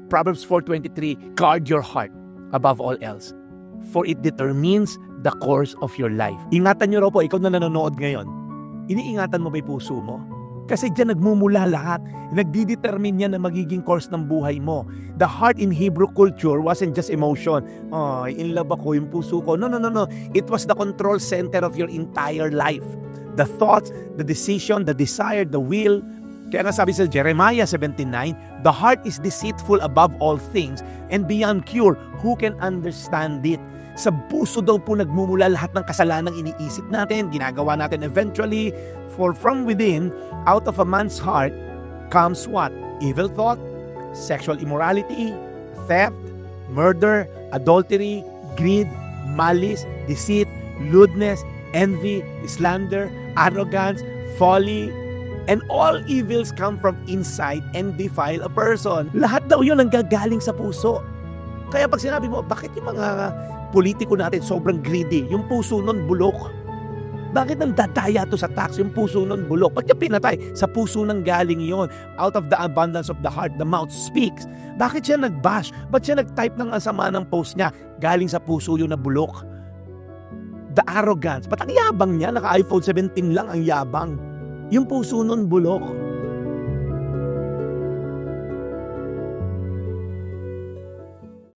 Proverbs 4:23, guard your heart above all else, for it determines the course of your life. Ingatan nyo raw po, ikaw na nanonood ngayon, iniingatan mo ba yung puso mo? Kasi dyan nagmumula lahat. Nagdidetermine yan na magiging course ng buhay mo. The heart in Hebrew culture wasn't just emotion. Oh, in love ako, yung puso ko. No. It was the control center of your entire life. The thoughts, the decision, the desire, the will. Kaya nga sabi sa Jeremiah 17:9, the heart is deceitful above all things and beyond cure. Who can understand it? Sa puso daw po nagmumula lahat ng kasalanang iniisip natin, ginagawa natin eventually. For from within, out of a man's heart, comes what? Evil thought, sexual immorality, theft, murder, adultery, greed, malice, deceit, lewdness, envy, slander, arrogance, folly, and all evils come from inside and defile a person. Lahat daw yun ang gagaling sa puso. Kaya pag sinabi mo, bakit yung mga politiko natin sobrang greedy? Yung puso nun bulok. Bakit nang dadaya to sa tax? Yung puso nun bulok. Ba't yung pinatay? Sa puso nang galing yon. Out of the abundance of the heart, the mouth speaks. Bakit siya nag-bash? Ba't siya nag-type ng asama ng post niya? Galing sa puso yun na bulok. The arrogance. Ba't ang yabang niya? Naka-iPhone 17 lang ang yabang. Yung puso nun bulok.